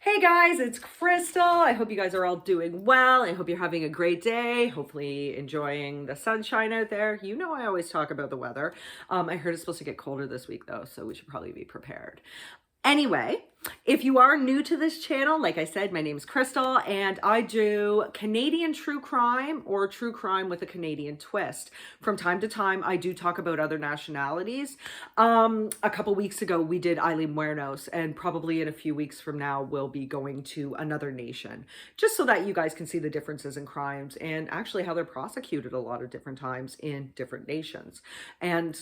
Hey guys, it's Crystal. I hope you guys are all doing well. I hope you're having a great day. Hopefully enjoying the sunshine out there. You know I always talk about the weather. I heard it's supposed to get colder this week though, so we should probably be prepared. Anyway, if you are new to this channel, like I said, my name is Crystal and I do Canadian true crime or true crime with a Canadian twist. From time to time, I do talk about other nationalities. A couple weeks ago, we did Eileen Muernos, and probably in a few weeks from now, we'll be going to another nation, just so that you guys can see the differences in crimes and actually how they're prosecuted a lot of different times in different nations. And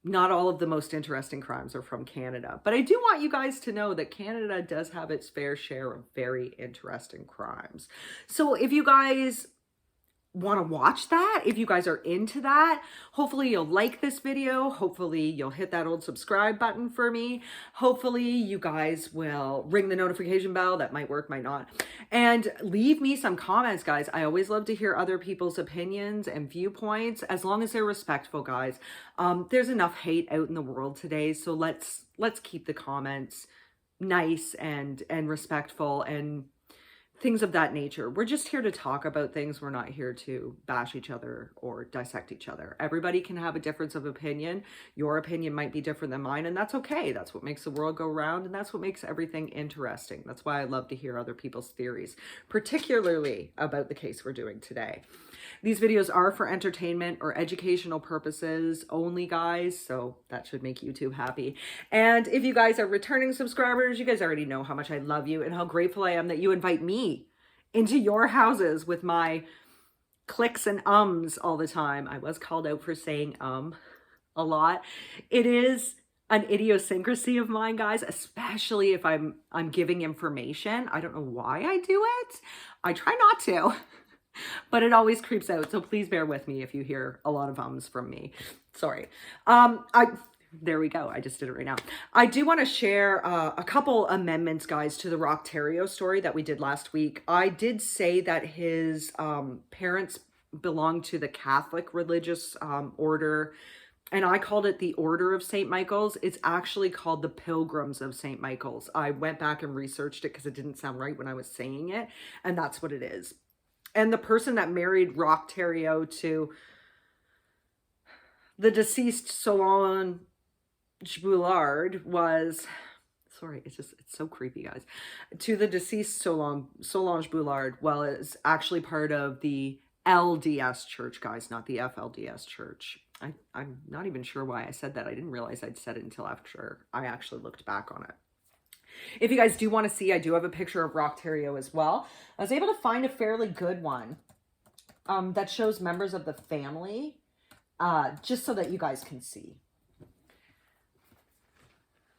not all of the most interesting crimes are from Canada, but I do want you guys to know that Canada does have its fair share of very interesting crimes. So if you guys want to watch that, if you guys are into that, hopefully you'll like this video. Hopefully you'll hit that old subscribe button for me. Hopefully you guys will ring the notification bell. That might work, might not. And leave me some comments, guys. I always love to hear other people's opinions and viewpoints, as long as they're respectful, guys. There's enough hate out in the world today, so let's keep the comments nice and respectful and things of that nature. We're just here to talk about things. We're not here to bash each other or dissect each other. Everybody can have a difference of opinion. Your opinion might be different than mine, and that's okay. That's what makes the world go round, and that's what makes everything interesting. That's why I love to hear other people's theories, particularly about the case we're doing today. These videos are for entertainment or educational purposes only, guys, so that should make YouTube happy. And if you guys are returning subscribers, you guys already know how much I love you and how grateful I am that you invite me into your houses with my clicks and ums all the time. I was called out for saying a lot. It is an idiosyncrasy of mine, guys, especially if I'm giving information. I don't know why I do it. I try not to. But it always creeps out, so please bear with me if you hear a lot of ums from me. Sorry. There we go. I just did it right now. I do want to share a couple amendments, guys, to the Rock Terrio story that we did last week. I did say that his parents belonged to the Catholic religious order, and I called it the Order of St. Michael's. It's actually called the Pilgrims of St. Michael's. I went back and researched it because it didn't sound right when I was saying it, and that's what it is. And the person that married Rock Terrio to the deceased Solange Boulard was, sorry, it's so creepy, guys. To the deceased Solange Boulard, well, is actually part of the LDS church, guys, not the FLDS church. I'm not even sure why I said that. I didn't realize I'd said it until after I actually looked back on it. If you guys do want to see, I do have a picture of Rock Terrio as well. I was able to find a fairly good one that shows members of the family, just so that you guys can see.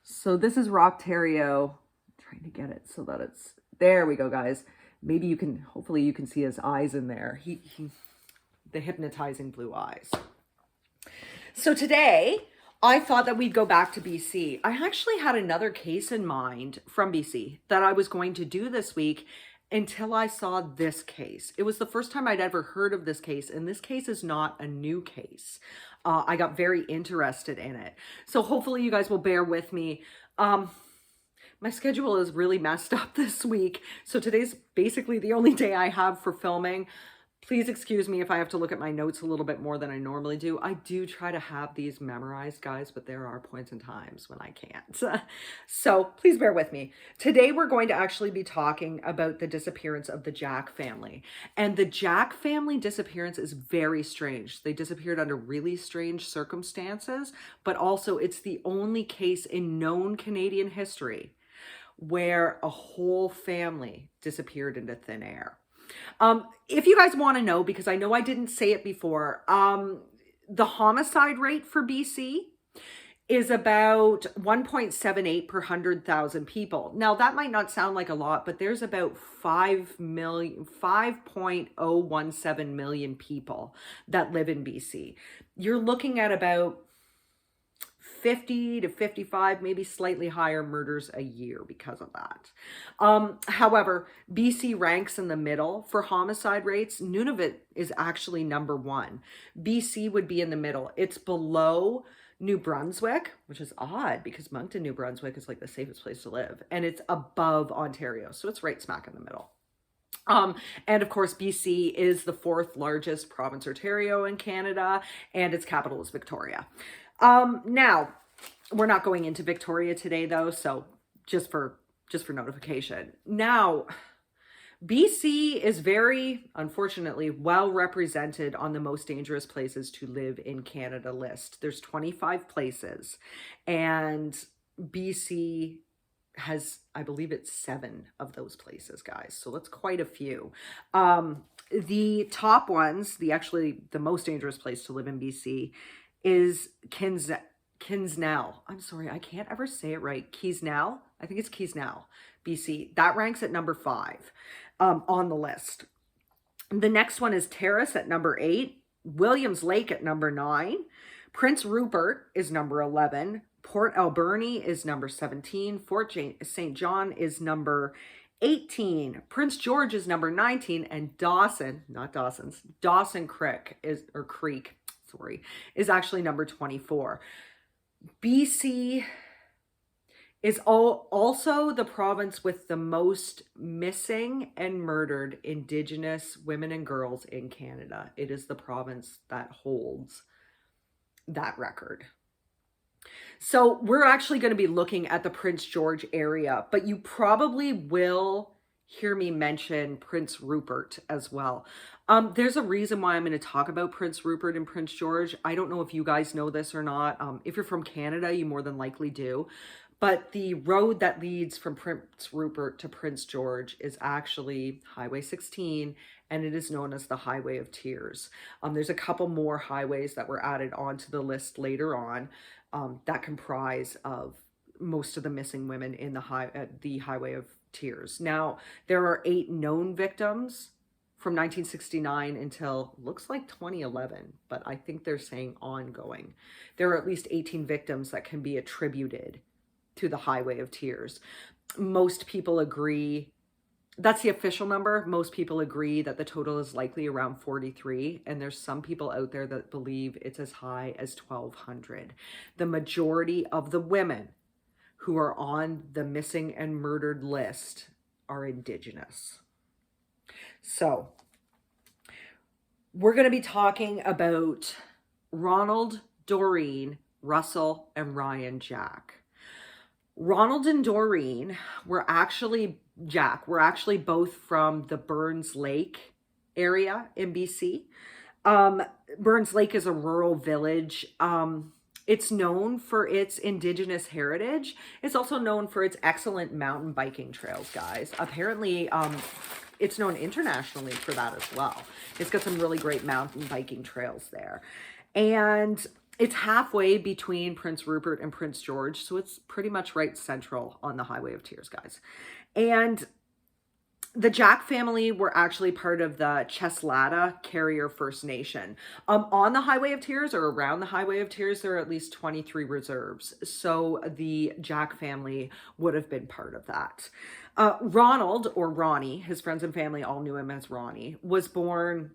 So this is Rock Terrio. I'm trying to get it so that it's, there we go, guys. Maybe you can, hopefully you can see his eyes in there. The hypnotizing blue eyes. So today, I thought that we'd go back to BC. I actually had another case in mind from BC that I was going to do this week until I saw this case. It was the first time I'd ever heard of this case, and this case is not a new case. I got very interested in it. So hopefully you guys will bear with me. My schedule is really messed up this week, so today's basically the only day I have for filming. Please excuse me if I have to look at my notes a little bit more than I normally do. I do try to have these memorized, guys, but there are points and times when I can't. So please bear with me. Today we're going to actually be talking about the disappearance of the Jack family. And the Jack family disappearance is very strange. They disappeared under really strange circumstances, but also it's the only case in known Canadian history where a whole family disappeared into thin air. If you guys want to know, because I know I didn't say it before, the homicide rate for BC is about 1.78 per 100,000 people. Now, that might not sound like a lot, but there's about 5.017 million people that live in BC. You're looking at about 50 to 55, maybe slightly higher murders a year because of that. However, BC ranks in the middle for homicide rates. Nunavut is actually number one. BC would be in the middle. It's below New Brunswick, which is odd because Moncton, New Brunswick is like the safest place to live, and it's above Ontario, so it's right smack in the middle. And of course, BC is the fourth largest province, Ontario, in Canada, and its capital is Victoria. Now, we're not going into Victoria today, though, so just for notification. Now, BC is very, unfortunately, well represented on the most dangerous places to live in Canada list. There's 25 places, and BC has, I believe it's 7 of those places, guys. So that's quite a few. The top ones, the most dangerous place to live in BC is Kinsnell. I'm sorry, I can't ever say it right. Kinsnell. I think it's Kinsnell, BC. That ranks at number 5 on the list. The next one is Terrace at number 8. Williams Lake at number 9. Prince Rupert is number 11. Port Alberni is number 17. Fort St. John is number 18. Prince George is number 19. And Dawson Creek is actually number 24. BC is also the province with the most missing and murdered Indigenous women and girls in Canada. It is the province that holds that record. So we're actually going to be looking at the Prince George area, but you probably will hear me mention Prince Rupert as well. There's a reason why I'm going to talk about Prince Rupert and Prince George. I don't know if you guys know this or not. If you're from Canada, you more than likely do. But the road that leads from Prince Rupert to Prince George is actually Highway 16, and it is known as the Highway of Tears. There's a couple more highways that were added onto the list later on that comprise of most of the missing women in the Highway of Tears. Now, there are 8 known victims from 1969 until looks like 2011, but I think they're saying ongoing. There are at least 18 victims that can be attributed to the Highway of Tears. Most people agree, that's the official number. Most people agree that the total is likely around 43, and there's some people out there that believe it's as high as 1,200. The majority of the women who are on the missing and murdered list are Indigenous. So we're going to be talking about Ronald, Doreen, Russell, and Ryan Jack. Ronald and Doreen were actually both from the Burns Lake area in BC. Burns Lake is a rural village. It's known for its Indigenous heritage. It's also known for its excellent mountain biking trails, guys. Apparently, it's known internationally for that as well. It's got some really great mountain biking trails there. And it's halfway between Prince Rupert and Prince George, so it's pretty much right central on the Highway of Tears, guys. And the Jack family were actually part of the Cheslata Carrier First Nation. On the Highway of Tears, or around the Highway of Tears, there are at least 23 reserves. So the Jack family would have been part of that. Ronald, or Ronnie, his friends and family all knew him as Ronnie, was born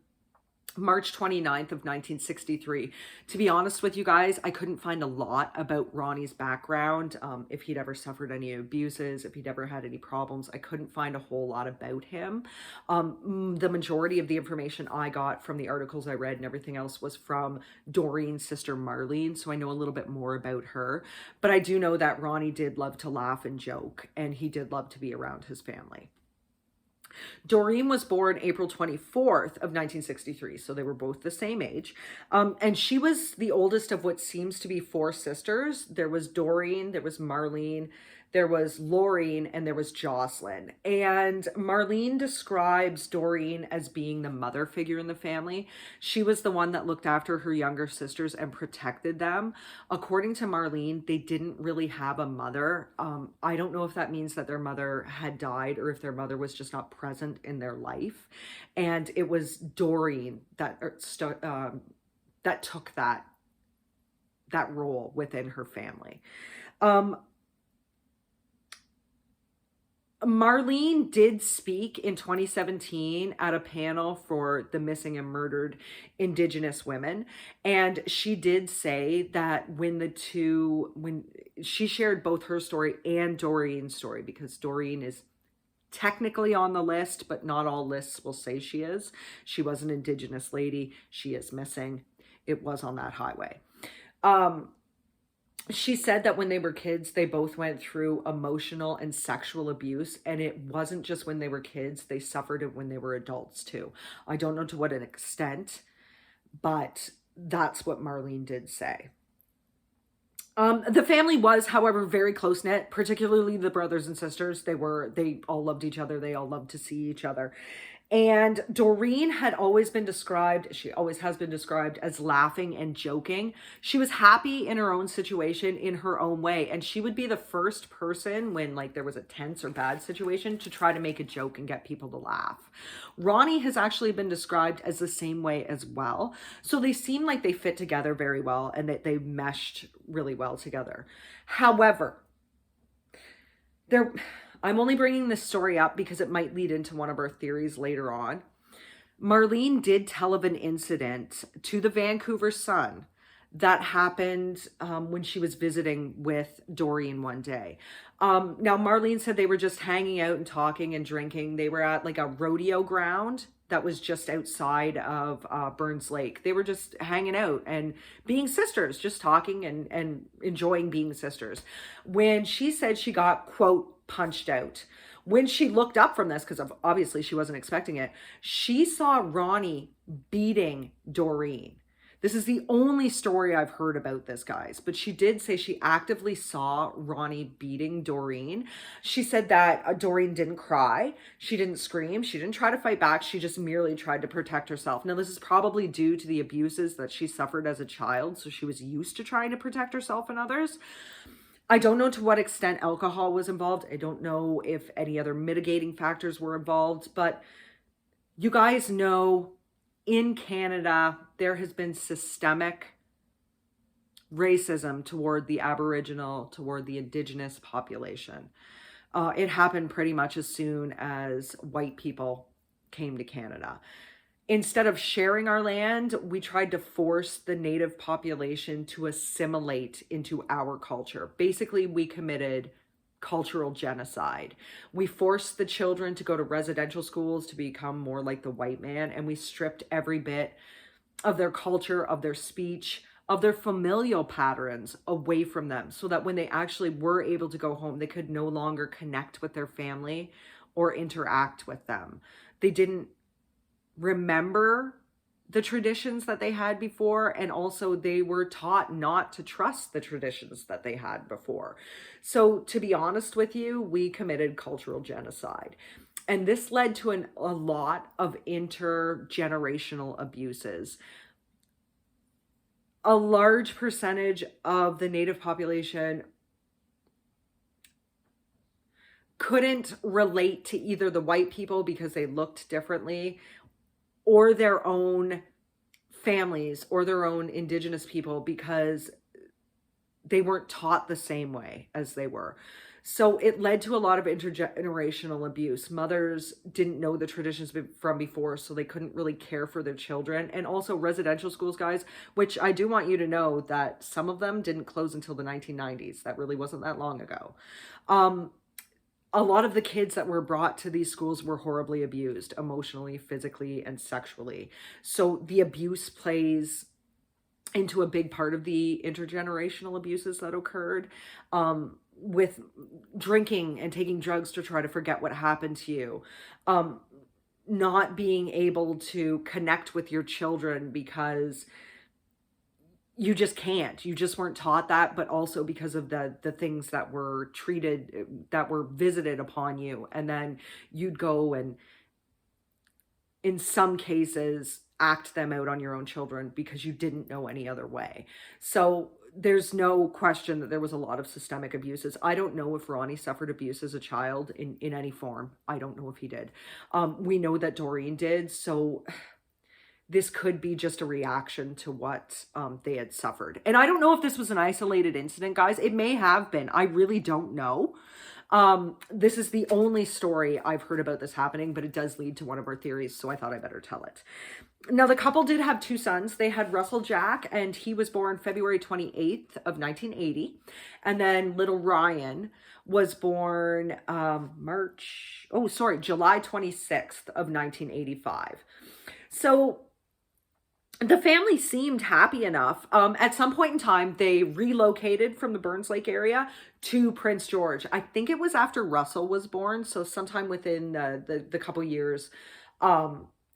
March 29th of 1963. To be honest with you guys, I couldn't find a lot about Ronnie's background. If he'd ever suffered any abuses, if he'd ever had any problems, I couldn't find a whole lot about him. The majority of the information I got from the articles I read and everything else was from Doreen's sister Marlene, so I know a little bit more about her. But I do know that Ronnie did love to laugh and joke, and he did love to be around his family. Doreen was born April 24th of 1963, so they were both the same age. And she was the oldest of what seems to be 4 sisters. There was Doreen, there was Marlene, there was Laureen, and there was Jocelyn. And Marlene describes Doreen as being the mother figure in the family. She was the one that looked after her younger sisters and protected them. According to Marlene, they didn't really have a mother. I don't know if that means that their mother had died or if their mother was just not present in their life. And it was Doreen that took that role within her family. Marlene did speak in 2017 at a panel for the missing and murdered Indigenous women. And she did say that when she shared both her story and Doreen's story, because Doreen is technically on the list, but not all lists will say she is. She was an Indigenous lady. She is missing. It was on that highway. She said that when they were kids, they both went through emotional and sexual abuse. And it wasn't just when they were kids, they suffered it when they were adults too. I don't know to what an extent, but that's what Marlene did say. The family was, however, very close-knit, particularly the brothers and sisters. They all loved each other. They all loved to see each other. And Doreen had always been described, she always has been described as laughing and joking. She was happy in her own situation in her own way. And she would be the first person when like there was a tense or bad situation to try to make a joke and get people to laugh. Ronnie has actually been described as the same way as well. So they seem like they fit together very well and that they meshed really well together. However, I'm only bringing this story up because it might lead into one of our theories later on. Marlene did tell of an incident to the Vancouver Sun that happened when she was visiting with Doreen one day. Now, Marlene said they were just hanging out and talking and drinking. They were at like a rodeo ground that was just outside of Burns Lake. They were just hanging out and being sisters, just talking and enjoying being sisters. When she said she got, quote, punched out. When she looked up from this, because obviously she wasn't expecting it, she saw Ronnie beating Doreen. This is the only story I've heard about this, guys, but she did say she actively saw Ronnie beating Doreen. She said that Doreen didn't cry. She didn't scream. She didn't try to fight back. She just merely tried to protect herself. Now, this is probably due to the abuses that she suffered as a child, so she was used to trying to protect herself and others. I don't know to what extent alcohol was involved. I don't know if any other mitigating factors were involved, but you guys know in Canada, there has been systemic racism toward the Aboriginal, toward the Indigenous population. It happened pretty much as soon as white people came to Canada. Instead of sharing our land, we tried to force the native population to assimilate into our culture. Basically, we committed cultural genocide. We forced the children to go to residential schools to become more like the white man, and we stripped every bit of their culture, of their speech, of their familial patterns away from them so that when they actually were able to go home, they could no longer connect with their family or interact with them. They didn't remember the traditions that they had before, and also they were taught not to trust the traditions that they had before. So to be honest with you, we committed cultural genocide. And this led to a lot of intergenerational abuses. A large percentage of the native population couldn't relate to either the white people because they looked differently, or their own families or their own Indigenous people because they weren't taught the same way as they were. So it led to a lot of intergenerational abuse. Mothers didn't know the traditions from before, so they couldn't really care for their children. And also residential schools, guys, which I do want you to know that some of them didn't close until the 1990s. That really wasn't that long ago. A lot of the kids that were brought to these schools were horribly abused emotionally, physically, and sexually. So the abuse plays into a big part of the intergenerational abuses that occurred, with drinking and taking drugs to try to forget what happened to you, not being able to connect with your children because you just can't. You just weren't taught that, but also because of the things that were that were visited upon you. And then you'd go and, in some cases, act them out on your own children because you didn't know any other way. So there's no question that there was a lot of systemic abuses. I don't know if Ronnie suffered abuse as a child in any form. I don't know if he did. We know that Doreen did. So this could be just a reaction to what they had suffered. And I don't know if this was an isolated incident, guys. It may have been. I really don't know. This is the only story I've heard about this happening, but it does lead to one of our theories, so I thought I better tell it. Now, the couple did have two sons. They had Russell Jack, and he was born February 28th of 1980. And then little Ryan was born July 26th of 1985. So the family seemed happy enough. At some point in time, they relocated from the Burns Lake area to Prince George. I think it was after Russell was born, so sometime within the couple years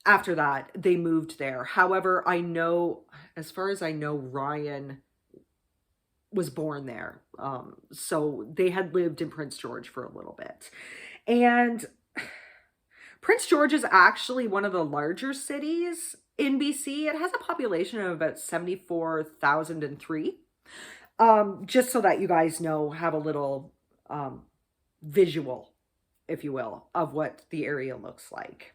after that, they moved there. However, as far as I know, Ryan was born there. So they had lived in Prince George for a little bit. And Prince George is actually one of the larger cities in BC. It has a population of about 74,003. Just so that you guys know, have a little visual, if you will, of what the area looks like.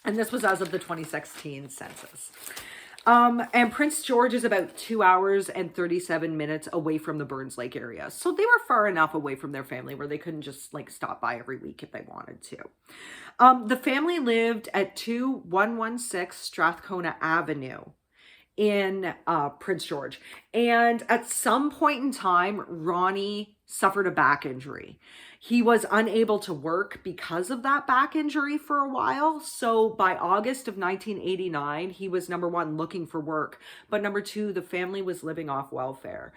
And this was as of the 2016 census. And Prince George is about 2 hours and 37 minutes away from the Burns Lake area. So they were far enough away from their family where they couldn't just like stop by every week if they wanted to. The family lived at 2116 Strathcona Avenue in Prince George. And at some point in time, Ronnie suffered a back injury. He was unable to work because of that back injury for a while. So by August of 1989, he was, number one, looking for work, but number two, the family was living off welfare.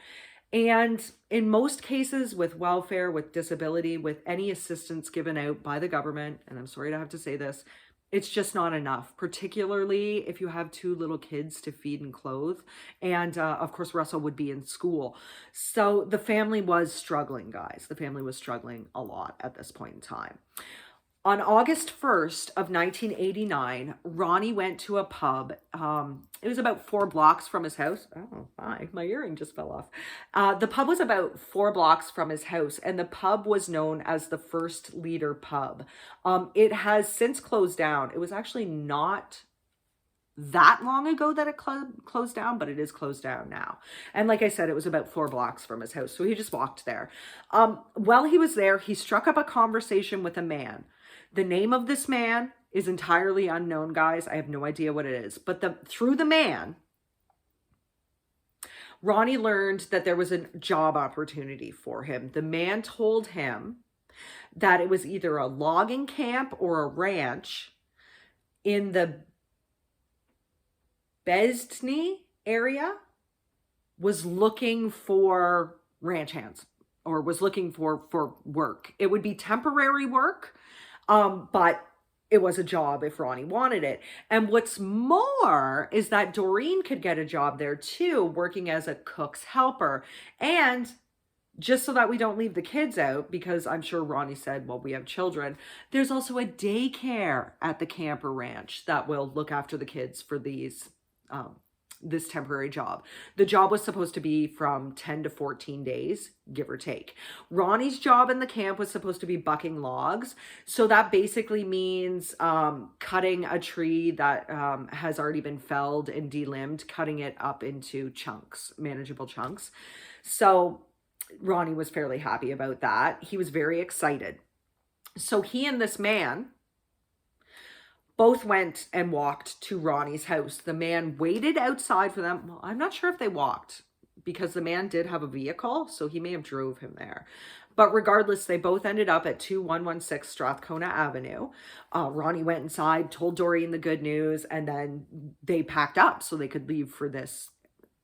And in most cases with welfare, with disability, with any assistance given out by the government, and I'm sorry to have to say this, it's just not enough, particularly if you have two little kids to feed and clothe. And of course, Russell would be in school. So the family was struggling, guys. The family was struggling a lot at this point in time. On August 1st of 1989, Ronnie went to a pub. It was about 4 blocks from his house. Oh, my earring just fell off. The pub was about 4 blocks from his house, and the pub was known as the First Leader Pub. It has since closed down. It was actually not that long ago that it closed down, but it is closed down now. And like I said, it was about 4 blocks from his house, so he just walked there. While he was there, he struck up a conversation with a man. The name of this man is entirely unknown, guys. I have no idea what it is. But through the man, Ronnie learned that there was a job opportunity for him. The man told him that it was either a logging camp or a ranch in the Besney area was looking for ranch hands, or was looking for work. It would be temporary work. But it was a job if Ronnie wanted it. And what's more is that Doreen could get a job there too, working as a cook's helper. And just so that we don't leave the kids out, because I'm sure Ronnie said, well, we have children, there's also a daycare at the camper ranch that will look after the kids for this temporary job. The job was supposed to be from 10 to 14 days, give or take. Ronnie's job in the camp was supposed to be bucking logs. So that basically means cutting a tree that has already been felled and delimbed, cutting it up into chunks, manageable chunks. So Ronnie was fairly happy about that. He was very excited. So he and this man both went and walked to Ronnie's house. The man waited outside for them. Well, I'm not sure if they walked, because the man did have a vehicle, so he may have drove him there. But regardless, they both ended up at 2116 Strathcona Avenue. Ronnie went inside, told Doreen the good news, and then they packed up so they could leave for this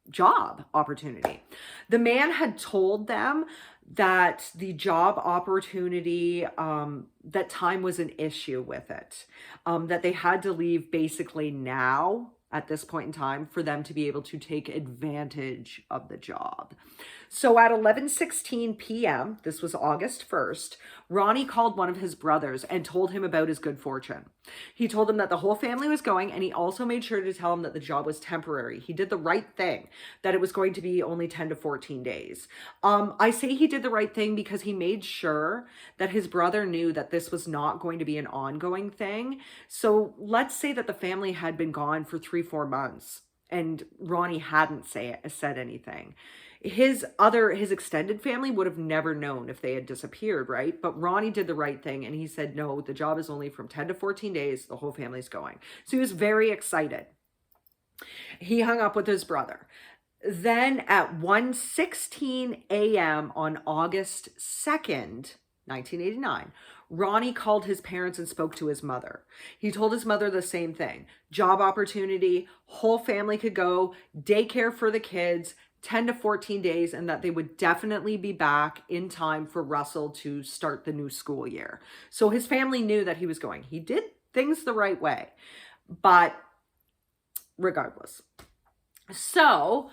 job opportunity. The man had told them that the job opportunity, that time was an issue with it, that they had to leave basically now at this point in time for them to be able to take advantage of the job. So at 11:16 p.m., this was August 1st, Ronnie called one of his brothers and told him about his good fortune. He told him that the whole family was going, and he also made sure to tell him that the job was temporary. He did the right thing, that it was going to be only 10 to 14 days. I say he did the right thing because he made sure that his brother knew that this was not going to be an ongoing thing. So let's say that the family had been gone for 3-4 months and Ronnie hadn't said anything. his extended family would have never known if they had disappeared, right? But Ronnie did the right thing, and he said, no, the job is only from 10 to 14 days. The whole family's going. So he was very excited. He hung up with his brother. Then at 1:16 a.m. on August 2nd, 1989, Ronnie called his parents and spoke to his mother. He told his mother the same thing. Job opportunity, whole family could go, daycare for the kids, 10 to 14 days, and that they would definitely be back in time for Russell to start the new school year. So his family knew that he was going. He did things the right way, but regardless. So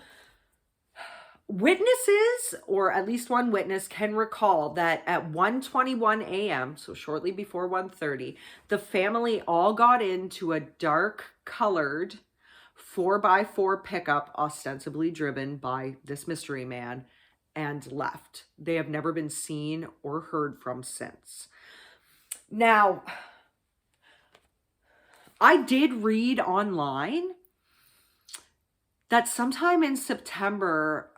witnesses, or at least one witness, can recall that at 1:21 a.m., so shortly before 1:30, the family all got into a dark colored 4x4 pickup, ostensibly driven by this mystery man, and left. They have never been seen or heard from since. Now, I did read online that sometime in September,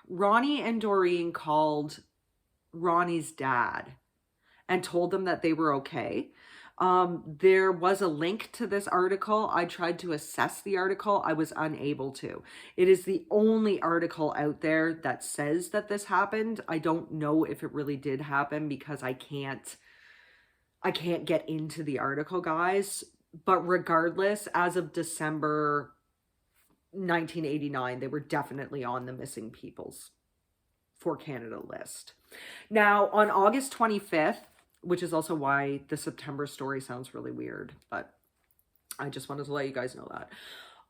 Ronnie and Doreen called Ronnie's dad and told them that they were okay. There was a link to this article. I tried to assess the article. I was unable to. It is the only article out there that says that this happened. I don't know if it really did happen because I can't get into the article, guys. But regardless, as of December 1989, they were definitely on the missing peoples for Canada list. Now, on August 25th, which is also why the September story sounds really weird, but I just wanted to let you guys know that.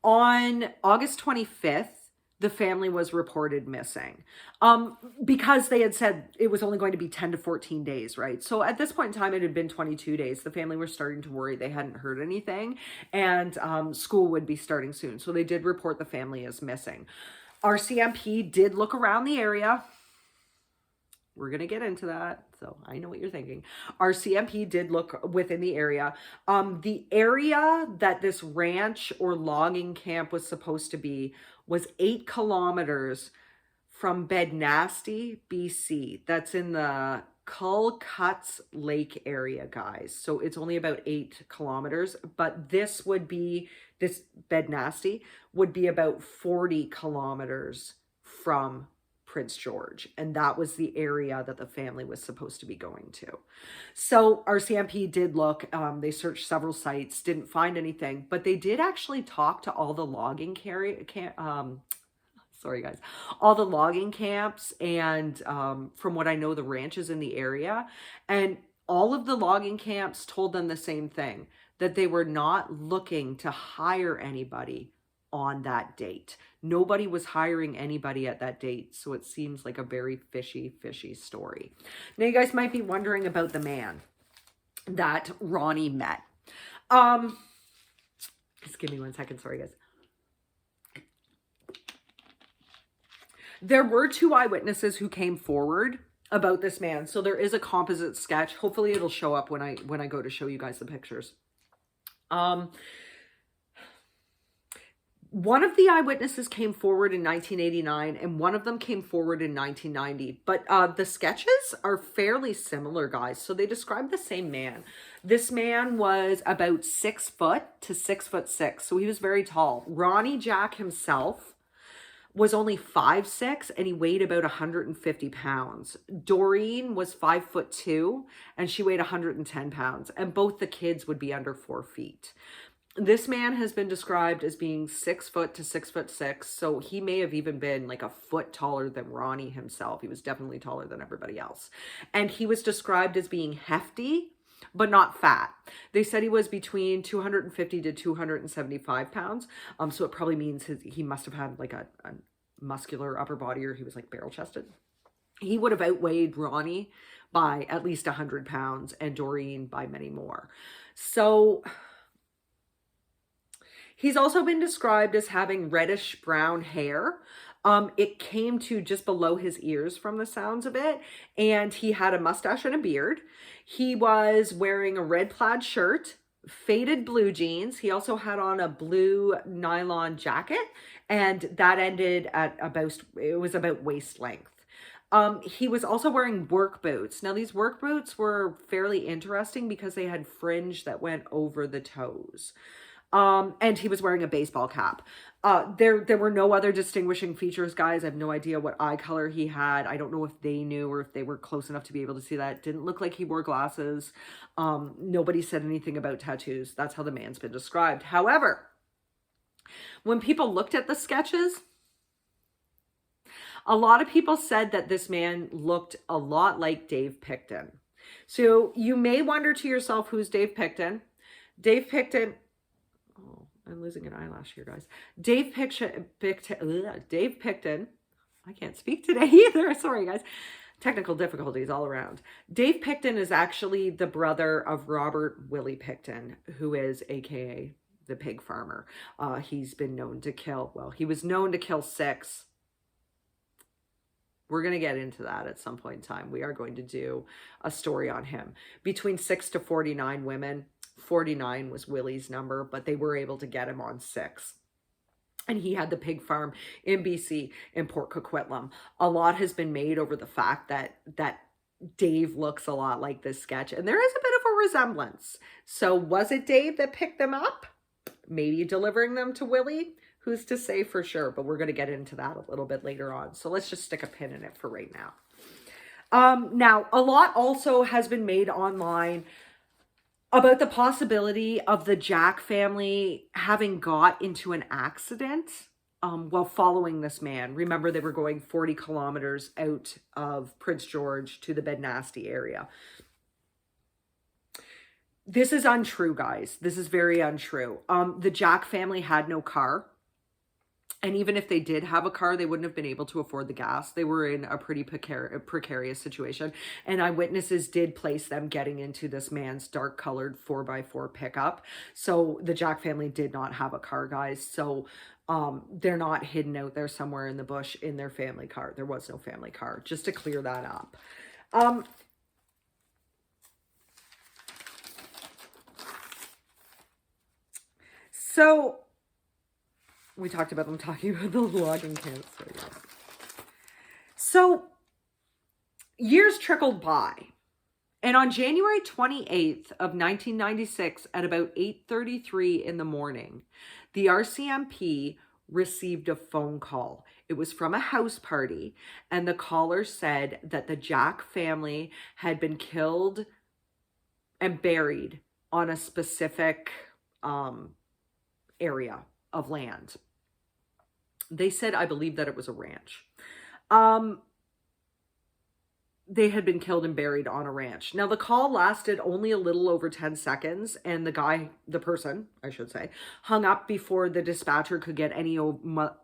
On August 25th, the family was reported missing because they had said it was only going to be 10 to 14 days, right? So at this point in time, it had been 22 days. The family were starting to worry. They hadn't heard anything, and school would be starting soon. So they did report the family as missing. RCMP did look around the area. We're going to get into that. So I know what you're thinking. RCMP did look within the area. The area that this ranch or logging camp was supposed to be was 8 kilometers from Bednasty, BC. That's in the Cuts Lake area, guys. So it's only about 8 kilometers, but this Bednasty would be about 40 kilometers from Prince George, and that was the area that the family was supposed to be going to. So RCMP did look, they searched several sites, didn't find anything, but they did actually talk to all the logging all the logging camps, and from what I know, the ranches in the area, and all of the logging camps told them the same thing, that they were not looking to hire anybody on that date. Nobody was hiring anybody at that date, so it seems like a very fishy story. Now, you guys might be wondering about the man that Ronnie met. Just give me 1 second, sorry guys. There were 2 eyewitnesses who came forward about this man, so there is a composite sketch. Hopefully it'll show up when I go to show you guys the pictures. One of the eyewitnesses came forward in 1989, and one of them came forward in 1990. But the sketches are fairly similar, guys. So they describe the same man. This man was about 6 foot to 6'6". So he was very tall. Ronnie Jack himself was only 5'6", and he weighed about 150 pounds. Doreen was 5'2", and she weighed 110 pounds. And both the kids would be under 4 feet. This man has been described as being 6 foot to 6'6", so he may have even been like a foot taller than Ronnie himself. He was definitely taller than everybody else. And he was described as being hefty, but not fat. They said he was between 250 to 275 pounds. So it probably means he must have had like a muscular upper body, or he was like barrel chested. He would have outweighed Ronnie by at least 100 pounds and Doreen by many more. So he's also been described as having reddish brown hair. It came to just below his ears from the sounds of it. And he had a mustache and a beard. He was wearing a red plaid shirt, faded blue jeans. He also had on a blue nylon jacket, and that ended at about waist length. He was also wearing work boots. Now, these work boots were fairly interesting because they had fringe that went over the toes. And he was wearing a baseball cap. There were no other distinguishing features, guys. I have no idea what eye color he had. I don't know if they knew or if they were close enough to be able to see that. Didn't look like he wore glasses. Nobody said anything about tattoos. That's how the man's been described. However, when people looked at the sketches, a lot of people said that this man looked a lot like Dave Picton. So you may wonder to yourself, who's Dave Picton? Dave Picton... Oh, I'm losing an eyelash here, guys. Dave Picton. I can't speak today either. Sorry, guys. Technical difficulties all around. Dave Picton is actually the brother of Robert Willie Picton, who is AKA the pig farmer. He's been known to kill, well, he was known to kill 6. We're going to get into that at some point in time. We are going to do a story on him. Between 6 to 49 women. 49 was Willie's number, but they were able to get him on 6. And he had the pig farm in BC, in Port Coquitlam. A lot has been made over the fact that Dave looks a lot like this sketch, and there is a bit of a resemblance. So was it Dave that picked them up? Maybe delivering them to Willie? Who's to say for sure? But we're going to get into that a little bit later on. So let's just stick a pin in it for right now. Now, a lot also has been made online about the possibility of the Jack family having got into an accident while following this man. Remember, they were going 40 kilometers out of Prince George to the Bednasty area. This is untrue, guys. This is very untrue. The Jack family had no car. And even if they did have a car, they wouldn't have been able to afford the gas. They were in a pretty precarious situation. And eyewitnesses did place them getting into this man's dark colored 4x4 pickup. So the Jack family did not have a car, guys. So they're not hidden out there somewhere in the bush in their family car. There was no family car, just to clear that up. So we talked about them talking about the logging camps. So years trickled by. And on January 28th of 1996, at about 8:33 in the morning, the RCMP received a phone call. It was from a house party, and the caller said that the Jack family had been killed and buried on a specific area of land. They said, I believe that it was a ranch. They had been killed and buried on a ranch. Now, the call lasted only a little over 10 seconds, and the person, I should say, hung up before the dispatcher could get any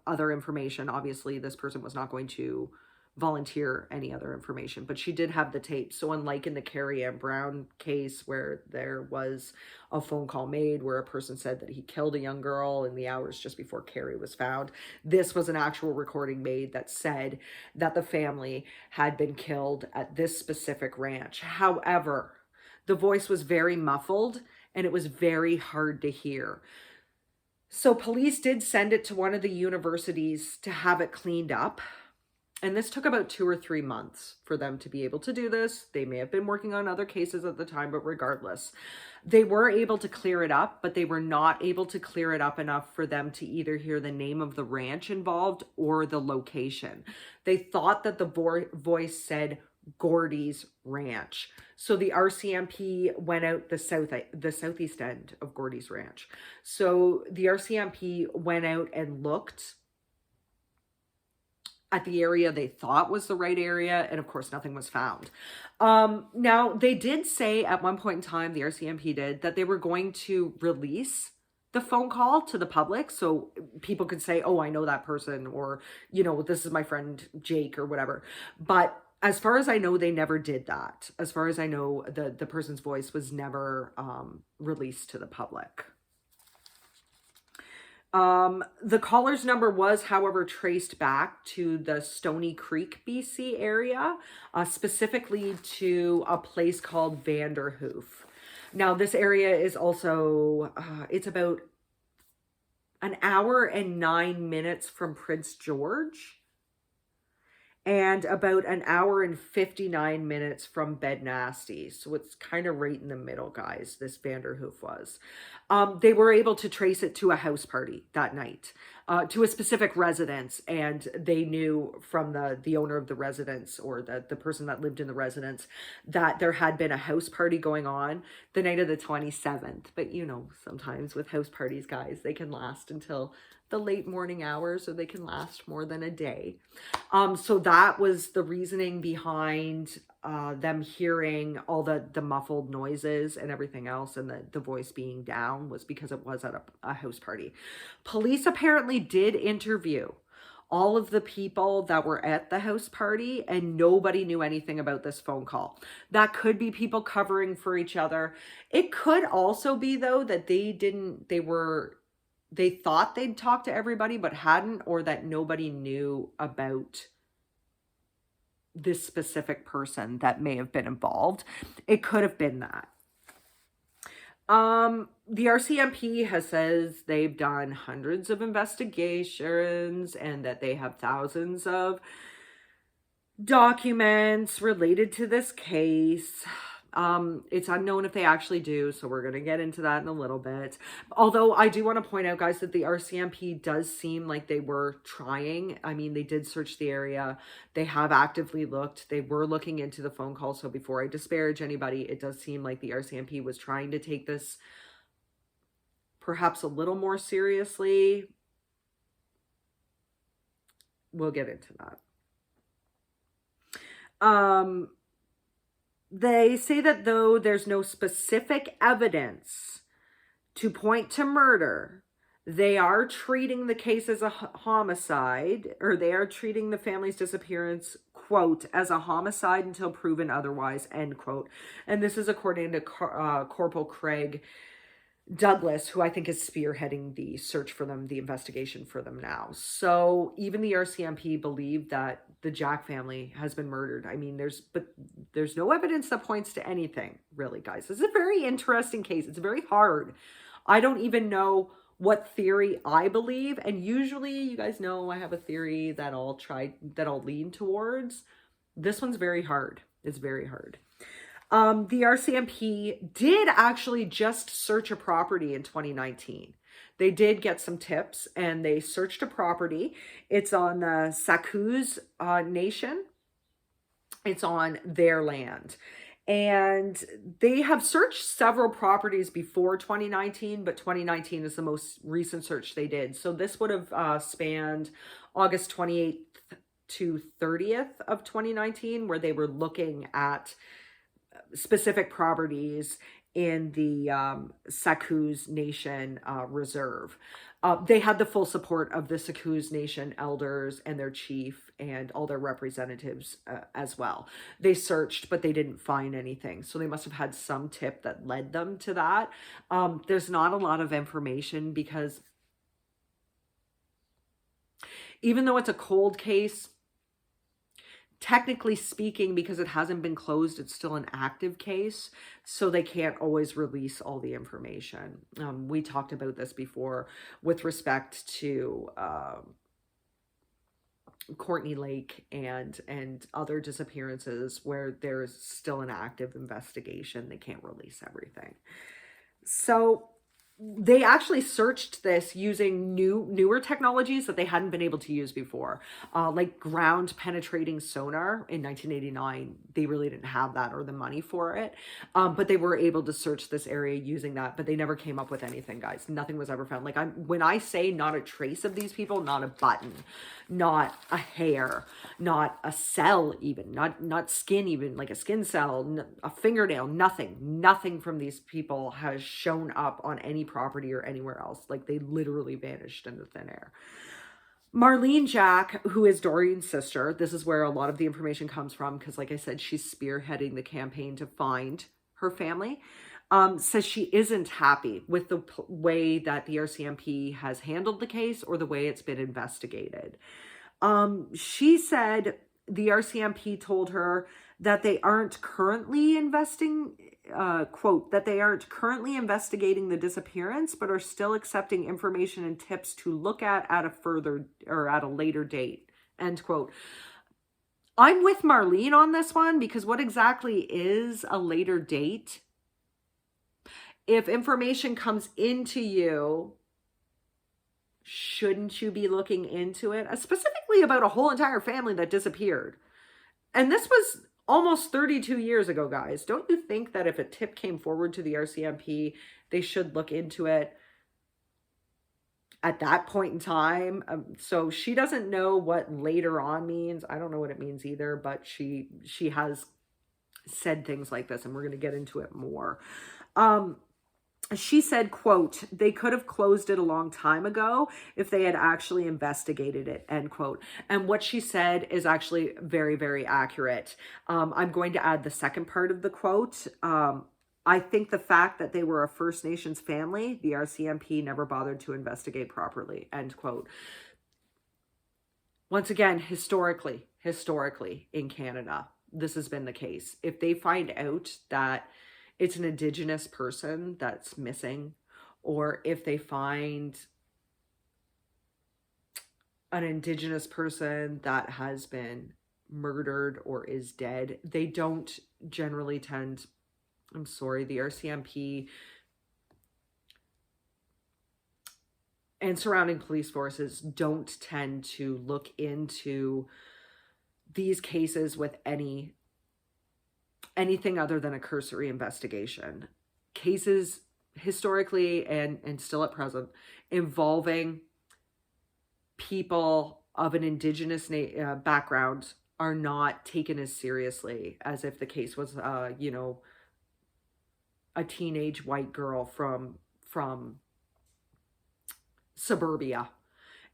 other information. Obviously, this person was not going to volunteer any other information, but she did have the tape. So unlike in the Carrie Ann Brown case where there was a phone call made where a person said that he killed a young girl in the hours just before Carrie was found, this was an actual recording made that said that the family had been killed at this specific ranch. However, the voice was very muffled and it was very hard to hear. So police did send it to one of the universities to have it cleaned up. And this took about 2 or 3 months for them to be able to do this. They may have been working on other cases at the time, but regardless, they were able to clear it up, but they were not able to clear it up enough for them to either hear the name of the ranch involved or the location. They thought that the voice said Gordy's Ranch. So the RCMP went out the southeast end of Gordy's Ranch. So the RCMP went out and looked at the area they thought was the right area, and of course nothing was found. Now, they did say at one point in time, the RCMP did, that they were going to release the phone call to the public so people could say, oh, I know that person, or, you know, this is my friend Jake or whatever. But as far as I know, they never did that. As far as I know, the person's voice was never released to the public. The caller's number was, however, traced back to the Stony Creek, BC area, specifically to a place called Vanderhoof. Now, this area is also, it's about an hour and 9 minutes from Prince George, and about an hour and 59 minutes from Bednasty. So it's kind of right in the middle, guys, this Vanderhoof was. They were able to trace it to a house party that night, to a specific residence, and they knew from the owner of the residence, or the person that lived in the residence, that there had been a house party going on the night of the 27th. But you know, sometimes with house parties, guys, they can last until the late morning hours, or they can last more than a day. So that was the reasoning behind them hearing all the muffled noises and everything else, and the voice being down, was because it was at a house party. Police apparently did interview all of the people that were at the house party, and nobody knew anything about this phone call. That could be people covering for each other. It could also be, though, that they thought they'd talk to everybody but hadn't, or that nobody knew about this specific person that may have been involved. It could have been that. The RCMP says they've done hundreds of investigations, and that they have thousands of documents related to this case. It's unknown if they actually do, so we're going to get into that in a little bit. Although I do want to point out, guys, that the RCMP does seem like they were trying. I mean, they did search the area. They have actively looked. They were looking into the phone call. So before I disparage anybody, it does seem like the RCMP was trying to take this perhaps a little more seriously. We'll get into that. They say that though there's no specific evidence to point to murder, they are treating the case as a homicide, or they are treating the family's disappearance, quote, as a homicide until proven otherwise, end quote. And this is according to Corporal Craig Douglas, who I think is spearheading the search for them, the investigation for them now. So even the RCMP believe that the Jack family has been murdered. I mean, there's no evidence that points to anything, really, guys. This is a very interesting case. It's very hard. I don't even know what theory I believe. And usually, you guys know I have a theory that I'll lean towards. This one's very hard. It's very hard. The RCMP did actually just search a property in 2019. They did get some tips, and they searched a property. It's on the Sakus Nation. It's on their land. And they have searched several properties before 2019, but 2019 is the most recent search they did. So this would have spanned August 28th to 30th of 2019, where they were looking at specific properties in the Sakus Nation Reserve. They had the full support of the Sakus Nation elders and their chief and all their representatives as well. They searched, but they didn't find anything. So they must have had some tip that led them to that. There's not a lot of information, because even though it's a cold case, technically speaking, because it hasn't been closed, it's still an active case, so they can't always release all the information. We talked about this before with respect to Courtney Lake and other disappearances where there's still an active investigation. They can't release everything. So they actually searched this using newer technologies that they hadn't been able to use before, like ground penetrating sonar in 1989. They really didn't have that or the money for it, but they were able to search this area using that, but they never came up with anything, guys. Nothing was ever found. Like, when I say not a trace of these people, not a button, not a hair, not a cell, even not skin, even like a skin cell, a fingernail, nothing from these people has shown up on any property or anywhere else. Like, they literally vanished into thin air. Marlene Jack, who is Doreen's sister, this is where a lot of the information comes from, because like I said, she's spearheading the campaign to find her family, says she isn't happy with the way that the RCMP has handled the case or the way it's been investigated. She said the RCMP told her that they aren't currently investigating quote, that they aren't currently investigating the disappearance, but are still accepting information and tips to look at a later date, end quote. I'm with Marlene on this one, because what exactly is a later date? If information comes into you, shouldn't you be looking into it? Specifically about a whole entire family that disappeared. And this was almost 32 years ago, guys. Don't you think that if a tip came forward to the RCMP, they should look into it at that point in time? So she doesn't know what later on means. I don't know what it means either, but she has said things like this, and we're going to get into it more. She said, quote, they could have closed it a long time ago if they had actually investigated it, end quote. And what she said is actually very, very accurate. I'm going to add the second part of the quote. I think the fact that they were a First Nations family, the RCMP never bothered to investigate properly, end quote. Once again, historically in Canada, this has been the case. If they find out that it's an Indigenous person that's missing, or if they find an Indigenous person that has been murdered or is dead, they don't generally tend, I'm sorry, the RCMP and surrounding police forces don't tend to look into these cases with anything other than a cursory investigation. Cases historically and still at present involving people of an Indigenous background are not taken as seriously as if the case was, a teenage white girl from suburbia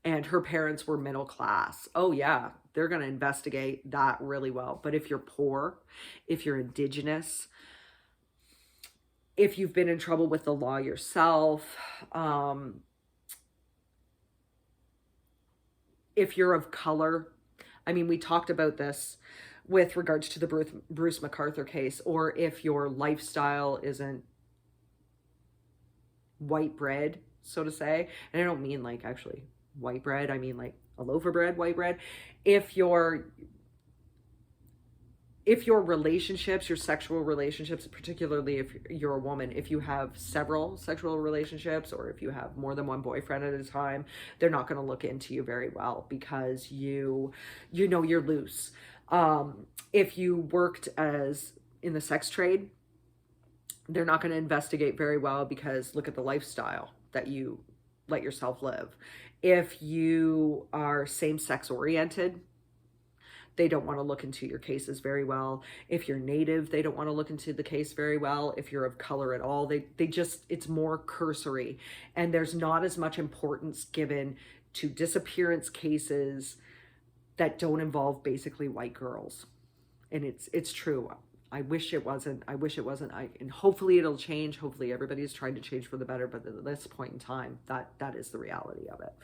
and her parents were middle class. Oh yeah, they're going to investigate that really well. But if you're poor, if you're Indigenous, if you've been in trouble with the law yourself, if you're of color, I mean, we talked about this with regards to the Bruce MacArthur case, or if your lifestyle isn't white bread, so to say, and I don't mean like actually white bread, I mean like a loaf of bread, white bread. If your relationships, your sexual relationships, particularly if you're a woman, if you have several sexual relationships, or if you have more than one boyfriend at a time, they're not going to look into you very well, because you're loose. If you worked in the sex trade, they're not going to investigate very well, because look at the lifestyle that you let yourself live. If you are same-sex oriented, they don't want to look into your cases very well. If you're Native, they don't want to look into the case very well. If you're of color at all, it's more cursory. And there's not as much importance given to disappearance cases that don't involve basically white girls. And it's true. I wish it wasn't. And hopefully it'll change. Hopefully everybody's trying to change for the better. But at this point in time, that is the reality of it.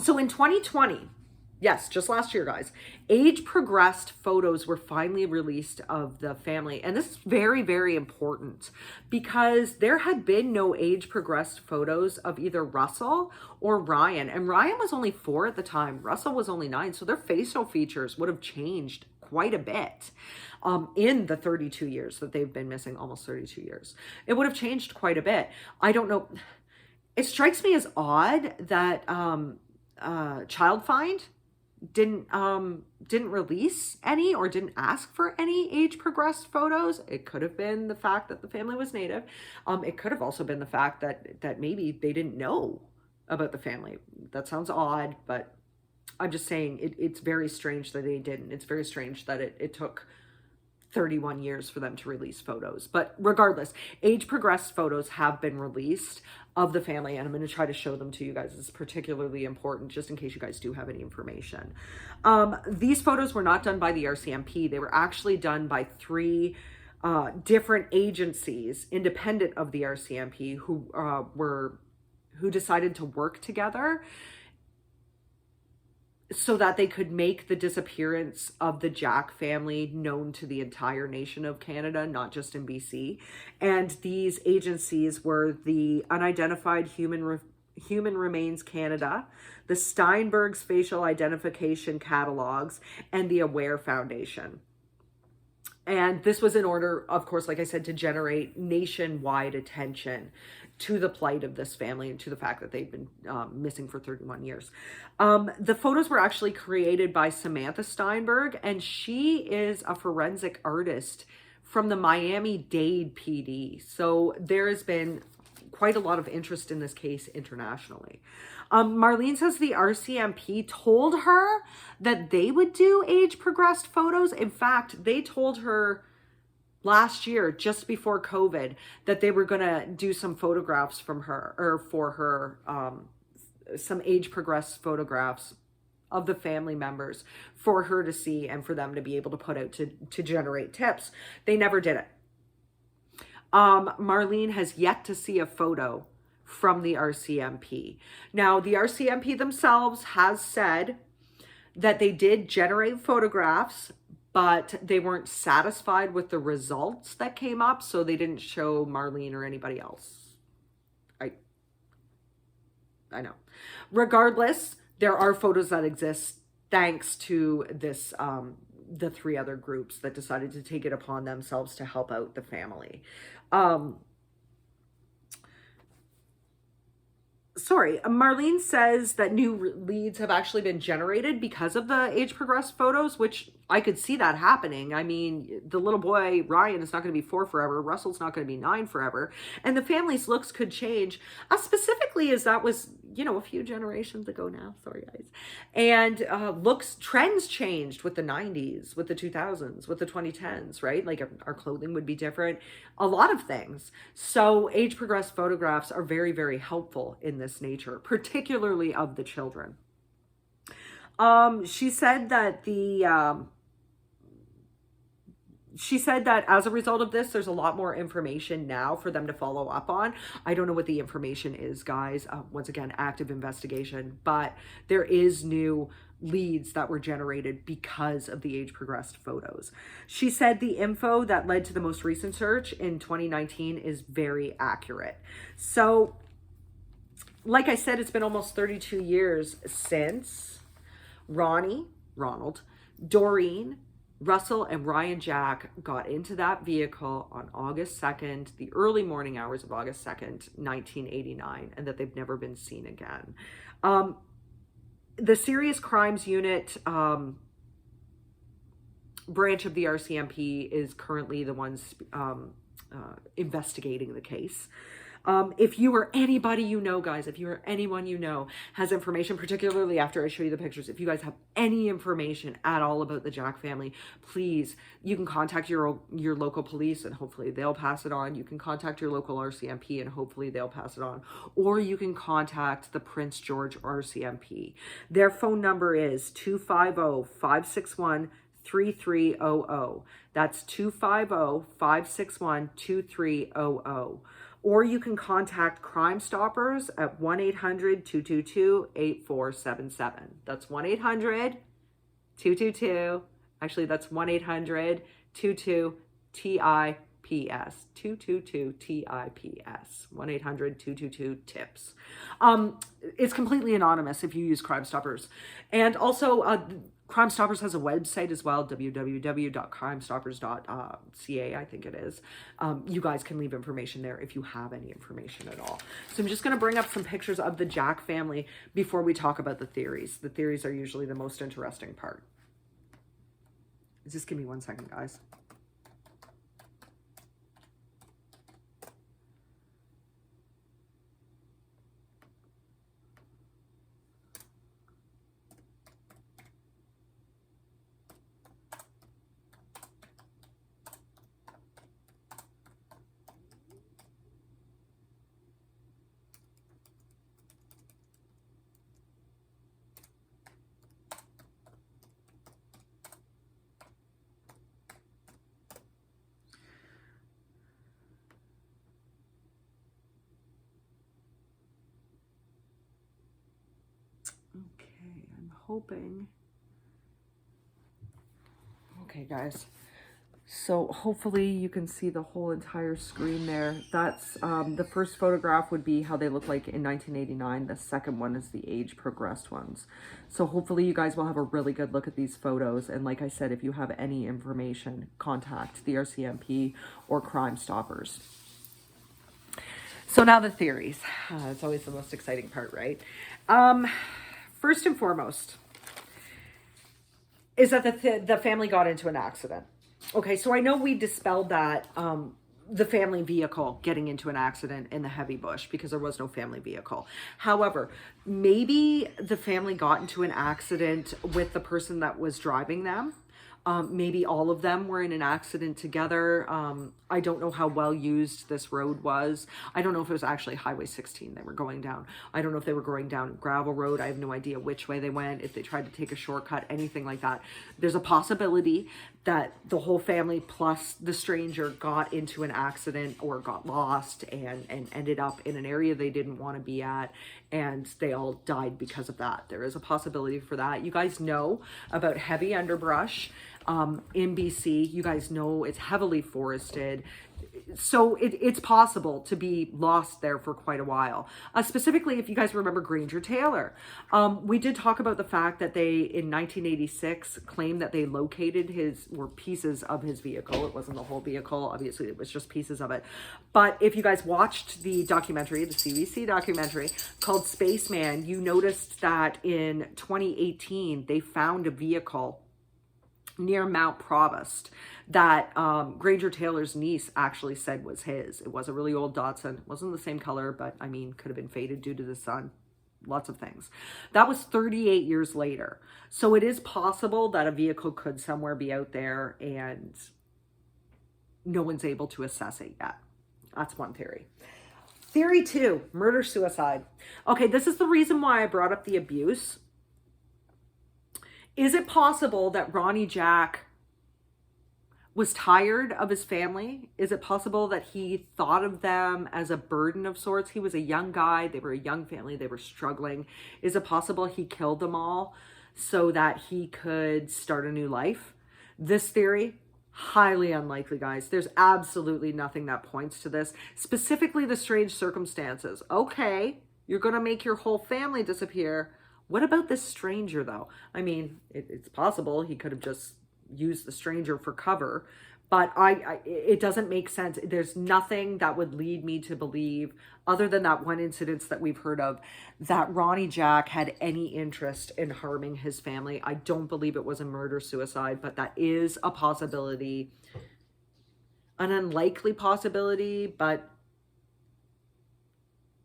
So in 2020, yes, just last year, guys, age-progressed photos were finally released of the family. And this is very, very important, because there had been no age-progressed photos of either Russell or Ryan. And Ryan was only 4 at the time. Russell was only 9. So their facial features would have changed quite a bit in the 32 years that they've been missing, almost 32 years. It would have changed quite a bit. I don't know. It strikes me as odd that Child Find didn't release any, or didn't ask for any age progressed photos. It could have been the fact that the family was Native. It could have also been the fact that maybe they didn't know about the family. That sounds odd, but I'm just saying it's very strange that they didn't. It's very strange that it took 31 years for them to release photos. But regardless, age progressed photos have been released of the family, and I'm going to try to show them to you guys. It's particularly important, just in case you guys do have any information. These photos were not done by the RCMP. They were actually done by 3 different agencies independent of the RCMP who decided to work together. so that they could make the disappearance of the Jack family known to the entire nation of Canada, not just in BC. And these agencies were the Unidentified Human Remains Canada, the Steinberg's Facial Identification Catalogs, and the Aware Foundation. And this was in order, of course, like I said, to generate nationwide attention to the plight of this family and to the fact that they've been missing for 31 years. The photos were actually created by Samantha Steinberg, and she is a forensic artist from the Miami-Dade PD. So there has been quite a lot of interest in this case internationally. Marlene says the RCMP told her that they would do age progressed photos. In fact, they told her last year, just before COVID, that they were going to do some photographs from her, or for her, some age progressed photographs of the family members for her to see and for them to be able to put out to generate tips. They never did it. Marlene has yet to see a photo from the RCMP. Now, the RCMP themselves has said that they did generate photographs, but they weren't satisfied with the results that came up, so they didn't show Marlene or anybody else. I know. Regardless, there are photos that exist thanks to this, the 3 other groups that decided to take it upon themselves to help out the family. Marlene says that new leads have actually been generated because of the age progressed photos, which I could see that happening. I mean, the little boy, Ryan, is not going to be 4 forever. Russell's not going to be 9 forever. And the family's looks could change, specifically as that was, a few generations ago now. Sorry, guys. And trends changed with the 90s, with the 2000s, with the 2010s, right? Like our clothing would be different, a lot of things. So age progressed photographs are very, very helpful in this nature, particularly of the children. She said that as a result of this, there's a lot more information now for them to follow up on. I don't know what the information is, guys. Once again, active investigation, but there is new leads that were generated because of the age progressed photos. She said the info that led to the most recent search in 2019 is very accurate. So, like I said, it's been almost 32 years since Ronald, Doreen, Russell, and Ryan Jack got into that vehicle on August 2nd, the early morning hours of August 2nd, 1989, and that they've never been seen again. The Serious Crimes Unit branch of the RCMP is currently the ones investigating the case. If you or anybody you know, guys, if you or anyone you know has information, particularly after I show you the pictures, if you guys have any information at all about the Jack family, please, you can contact your local police and hopefully they'll pass it on. You can contact your local RCMP and hopefully they'll pass it on. Or you can contact the Prince George RCMP. Their phone number is 250-561-3300. That's 250-561-2300. Or you can contact Crime Stoppers at 1-800-222-8477. That's 1-800-222, actually that's 1-800-22-TIPS, 222-TIPS, 1-800-222-TIPS. It's completely anonymous if you use Crime Stoppers. And also, Crime Stoppers has a website as well, www.crimestoppers.ca, I think it is. You guys can leave information there if you have any information at all. So I'm just going to bring up some pictures of the Jack family before we talk about the theories. The theories are usually the most interesting part. Just give me 1 second, guys. hoping. Okay, guys. So hopefully you can see the whole entire screen there. That's the first photograph would be how they look like in 1989. The second one is the age progressed ones. So hopefully you guys will have a really good look at these photos. And like I said, if you have any information, contact the RCMP or Crime Stoppers. So now the theories. It's always the most exciting part, right? First and foremost is that the family got into an accident. Okay, so I know we dispelled that, the family vehicle getting into an accident in the heavy bush because there was no family vehicle. However, maybe the family got into an accident with the person that was driving them. Maybe all of them were in an accident together. I don't know how well used this road was. I don't know if it was actually Highway 16 they were going down. I don't know if they were going down gravel road. I have no idea which way they went, if they tried to take a shortcut, anything like that. There's a possibility that the whole family plus the stranger got into an accident or got lost and ended up in an area they didn't want to be at, and they all died because of that. There is a possibility for that. You guys know about heavy underbrush in BC. You guys know it's heavily forested. So it's possible to be lost there for quite a while. Specifically, if you guys remember Granger Taylor, we did talk about the fact that they, in 1986, claimed that they located pieces of his vehicle. It wasn't the whole vehicle. Obviously, it was just pieces of it. But if you guys watched the documentary, the CBC documentary called Spaceman, you noticed that in 2018, they found a vehicle near Mount Provost that Granger Taylor's niece actually said was his. It was a really old Datsun. It wasn't the same color, but I mean, could have been faded due to the sun. Lots of things. That was 38 years later. So it is possible that a vehicle could somewhere be out there and no one's able to assess it yet. That's one theory. Theory 2, murder-suicide. Okay, this is the reason why I brought up the abuse. Is it possible that Ronnie Jack was tired of his family? Is it possible that he thought of them as a burden of sorts? He was a young guy. They were a young family. They were struggling. Is it possible he killed them all so that he could start a new life? This theory, highly unlikely, guys. There's absolutely nothing that points to this. Specifically, the strange circumstances. Okay, you're going to make your whole family disappear. What about this stranger, though? I mean, it's possible he could have just used the stranger for cover, but it doesn't make sense. There's nothing that would lead me to believe, other than that one incident that we've heard of, that Ronnie Jack had any interest in harming his family. I don't believe it was a murder-suicide, but that is a possibility. An unlikely possibility, but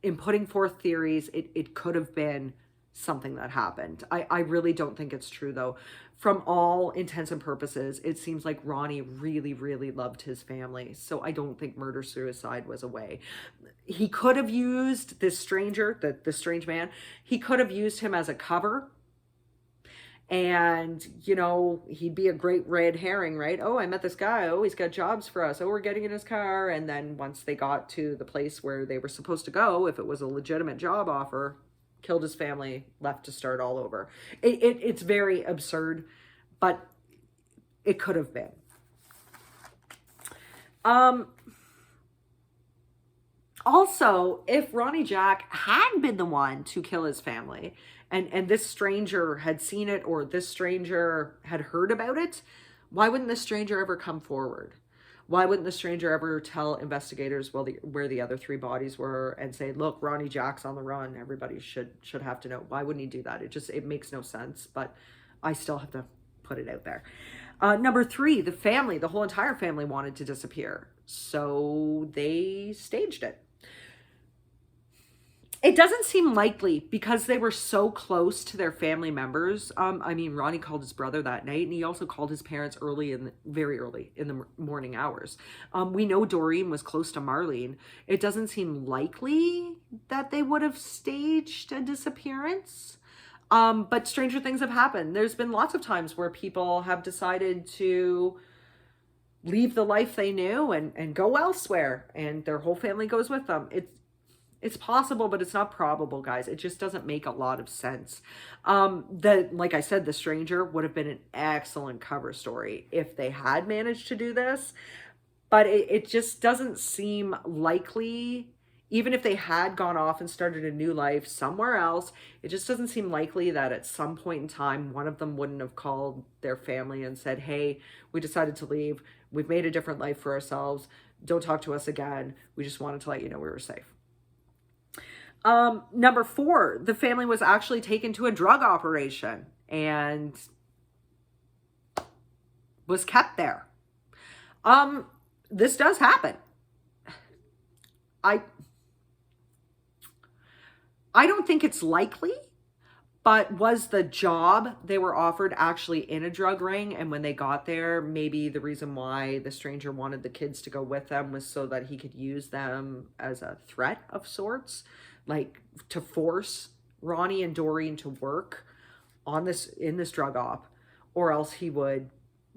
in putting forth theories, it could have been something that happened. I really don't think it's true, though. From all intents and purposes, it seems like Ronnie really, really loved his family. So I don't think murder-suicide was a way. He could have used this stranger, the strange man, he could have used him as a cover. And, you know, he'd be a great red herring, right? Oh, I met this guy. Oh, he's got jobs for us. Oh, we're getting in his car. And then once they got to the place where they were supposed to go, if it was a legitimate job offer, killed his family, left to start all over. It's very absurd, but it could have been. Also, if Ronnie Jack had been the one to kill his family, and this stranger had seen it, or this stranger had heard about it, why wouldn't this stranger ever come forward? Why wouldn't the stranger ever tell investigators where the other 3 bodies were and say, look, Ronnie Jack's on the run. Everybody should have to know. Why wouldn't he do that? It makes no sense, but I still have to put it out there. Number 3, the whole entire family wanted to disappear. So they staged it. It doesn't seem likely because they were so close to their family members. I mean, Ronnie called his brother that night, and he also called his parents very early in the morning hours. We know Doreen was close to Marlene. It doesn't seem likely that they would have staged a disappearance. But stranger things have happened. There's been lots of times where people have decided to leave the life they knew and go elsewhere, and their whole family goes with them. It's possible, but it's not probable, guys. It just doesn't make a lot of sense. Like I said, The Stranger would have been an excellent cover story if they had managed to do this, but it just doesn't seem likely. Even if they had gone off and started a new life somewhere else, it just doesn't seem likely that at some point in time, one of them wouldn't have called their family and said, hey, we decided to leave. We've made a different life for ourselves. Don't talk to us again. We just wanted to let you know we were safe. Number 4, the family was actually taken to a drug operation and was kept there. This does happen. I don't think it's likely, but was the job they were offered actually in a drug ring? And when they got there, maybe the reason why the stranger wanted the kids to go with them was so that he could use them as a threat of sorts, like to force Ronnie and Doreen to work in this drug op, or else he would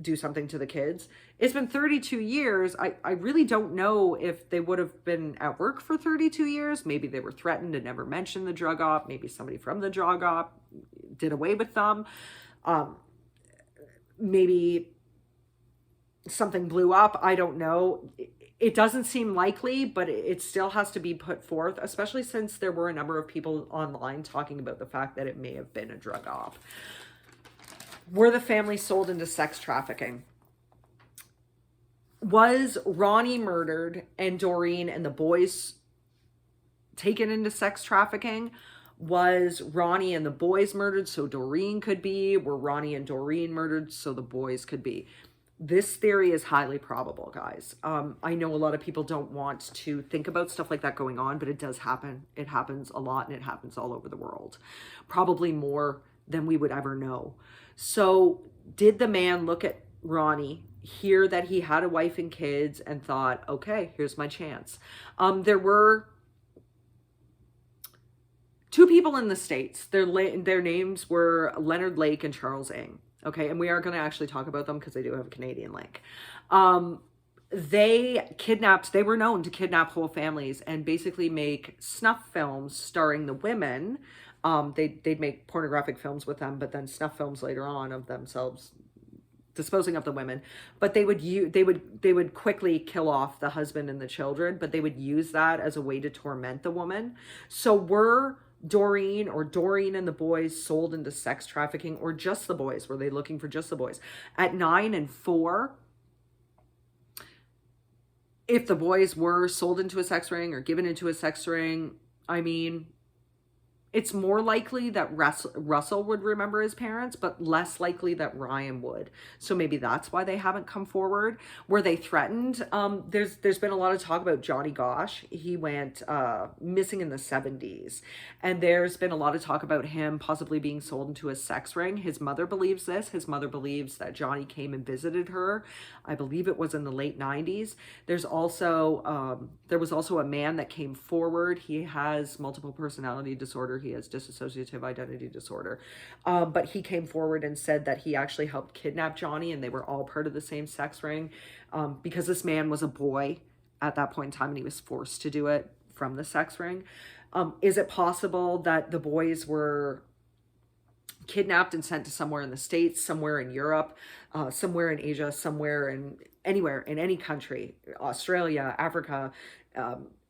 do something to the kids. It's been 32 years. I really don't know if they would have been at work for 32 years. Maybe they were threatened and never mentioned the drug op. Maybe somebody from the drug op did away with them. Maybe something blew up. I don't know. It doesn't seem likely, but it still has to be put forth, especially since there were a number of people online talking about the fact that it may have been a drug op. Were the family sold into sex trafficking? Was Ronnie murdered and Doreen and the boys taken into sex trafficking? Was Ronnie and the boys murdered so Doreen could be? Were Ronnie and Doreen murdered so the boys could be? This theory is highly probable, guys. I know a lot of people don't want to think about stuff like that going on, but it does happen. It happens a lot, and it happens all over the world. Probably more than we would ever know. So did the man look at Ronnie, hear that he had a wife and kids, and thought, okay, here's my chance? There were 2 people in the States. Their names were Leonard Lake and Charles Ng. Okay, and we are going to actually talk about them because they do have a Canadian link. They were known to kidnap whole families and basically make snuff films starring the women. They'd make pornographic films with them, but then snuff films later on of themselves disposing of the women. But they would quickly kill off the husband and the children, but they would use that as a way to torment the woman. So were Doreen and the boys sold into sex trafficking, or just the boys? Were they looking for just the boys? At 9 and 4, if the boys were sold into a sex ring or given into a sex ring, I mean, it's more likely that Russell would remember his parents, but less likely that Ryan would. So maybe that's why they haven't come forward. Were they threatened? There's been a lot of talk about Johnny Gosh. He went missing in the 70s. And there's been a lot of talk about him possibly being sold into a sex ring. His mother believes this. His mother believes that Johnny came and visited her. I believe it was in the late 90s. There was also a man that came forward. He has multiple personality disorder. He has dissociative identity disorder. But he came forward and said that he actually helped kidnap Johnny, and they were all part of the same sex ring, because this man was a boy at that point in time and he was forced to do it from the sex ring. Is it possible that the boys were kidnapped and sent to somewhere in the States, somewhere in Europe, somewhere in Asia, anywhere in any country, Australia, Africa,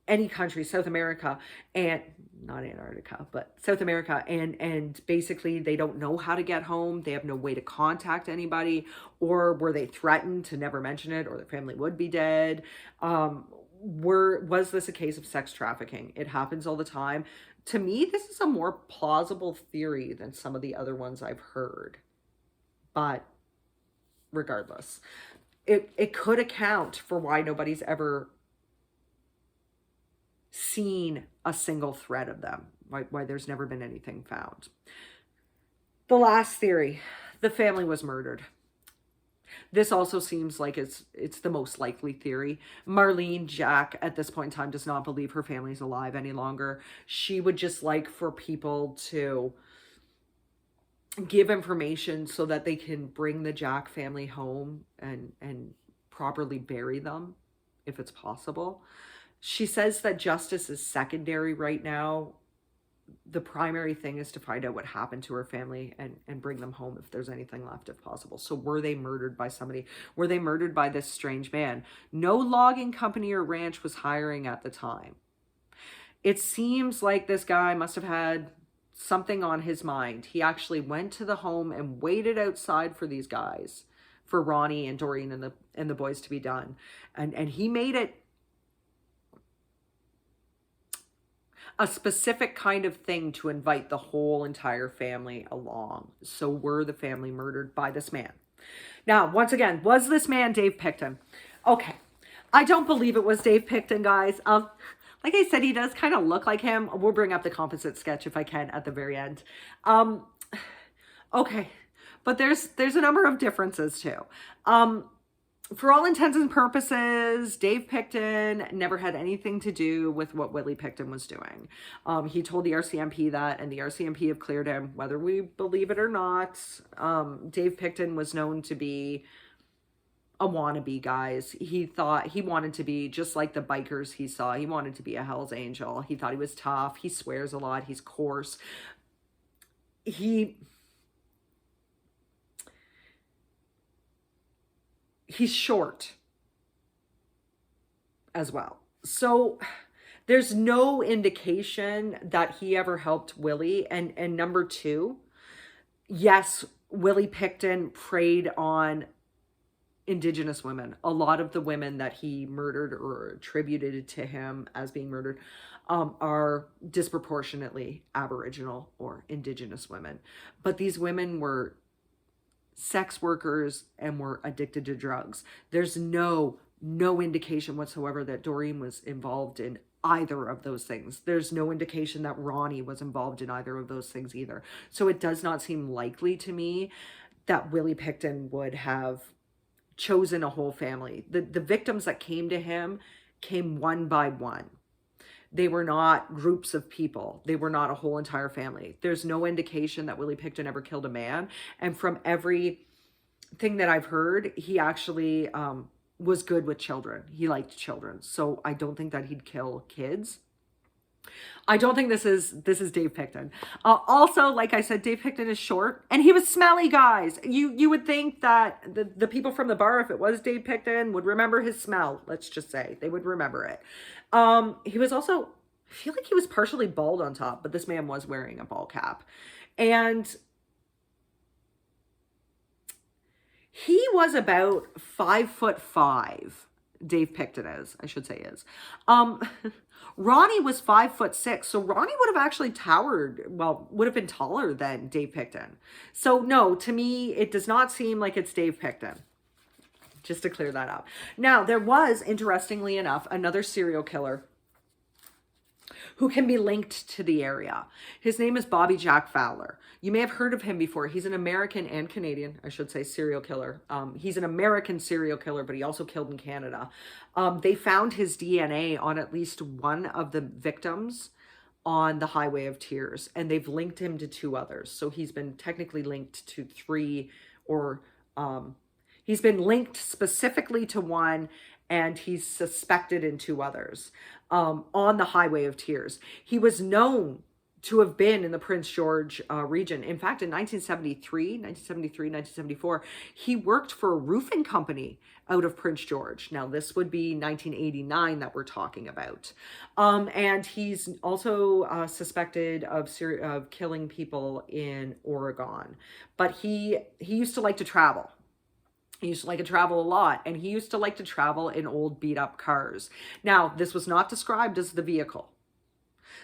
any country, South America, and not Antarctica, but South America, and basically they don't know how to get home. They have no way to contact anybody, or were they threatened to never mention it, or their family would be dead? Was this a case of sex trafficking? It happens all the time. To me, this is a more plausible theory than some of the other ones I've heard. But regardless, it could account for why nobody's ever seen a single thread of them, why there's never been anything found. The last theory, the family was murdered. This also seems like it's the most likely theory. Marlene Jack at this point in time does not believe her family's alive any longer. She would just like for people to give information so that they can bring the Jack family home and properly bury them if it's possible. She says that justice is secondary right now. The primary thing is to find out what happened to her family and bring them home if there's anything left, if possible. So were they murdered by somebody? Were they murdered by this strange man? No logging company or ranch was hiring at the time. It seems like this guy must have had something on his mind. He actually went to the home and waited outside for these guys, for Ronnie and Doreen and the boys to be done. And he made it a specific kind of thing to invite the whole entire family along. So were the family murdered by this man? Now, once again, was this man Dave Picton? Okay, I don't believe it was Dave Picton, guys. Like I said, he does kind of look like him. We'll bring up the composite sketch if I can at the very end. Okay, but there's a number of differences too. For all intents and purposes, Dave Picton never had anything to do with what Willie Picton was doing. He told the RCMP that, and the RCMP have cleared him, whether we believe it or not. Dave Picton was known to be a wannabe, guys. He thought he wanted to be just like the bikers he saw. He wanted to be a Hell's Angel. He thought he was tough. He swears a lot. He's coarse. He's short as well. So there's no indication that he ever helped Willie. And number two, yes, Willie Picton preyed on Indigenous women. A lot of the women that he murdered or attributed to him as being murdered are disproportionately Aboriginal or Indigenous women. But these women were sex workers and were addicted to drugs. There's no indication whatsoever that Doreen was involved in either of those things. There's no indication that Ronnie was involved in either of those things either. So it does not seem likely to me that Willie Picton would have chosen a whole family. The victims that came to him came one by one. They were not groups of people. They were not a whole entire family. There's no indication that Willie Picton ever killed a man. And from everything that I've heard, he actually was good with children. He liked children. So I don't think that he'd kill kids. I don't think this is Dave Picton. Also, like I said, Dave Picton is short and he was smelly, guys. You would think that the people from the bar, if it was Dave Picton, would remember his smell. Let's just say they would remember it. He was also, I feel like he was partially bald on top, but this man was wearing a ball cap. And he was about 5'5". Dave Picton is, I should say is. Ronnie was 5'6", so Ronnie would have actually would have been taller than Dave Picton. So no, to me, it does not seem like it's Dave Picton. Just to clear that up. Now, there was, interestingly enough, another serial killer who can be linked to the area. His name is Bobby Jack Fowler. You may have heard of him before. He's an American and Canadian, I should say, serial killer. He's an American serial killer, but he also killed in Canada. They found his DNA on at least one of the victims on the Highway of Tears, and they've linked him to two others. So he's been technically linked to three, or he's been linked specifically to one, and he's suspected in two others on the Highway of Tears. He was known to have been in the Prince George region. In fact, in 1974, he worked for a roofing company out of Prince George. Now, this would be 1989 that we're talking about. And he's also suspected of killing people in Oregon. But he used to like to travel. He used to like to travel a lot, and he used to like to travel in old beat up cars. Now, this was not described as the vehicle.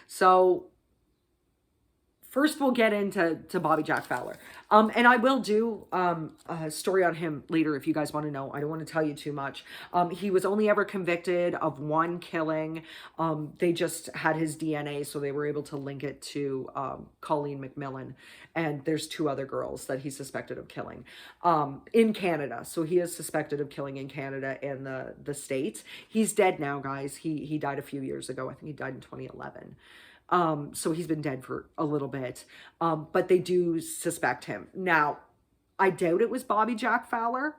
So first we'll get into Bobby Jack Fowler. And I will do a story on him later if you guys want to know. I don't want to tell you too much. He was only ever convicted of one killing. They just had his DNA, so they were able to link it to Colleen McMillan. And there's two other girls that he's suspected of killing in Canada. So he is suspected of killing in Canada and the States. He's dead now, guys. He died a few years ago. I think he died in 2011. So he's been dead for a little bit, but they do suspect him. Now, I doubt it was Bobby Jack Fowler,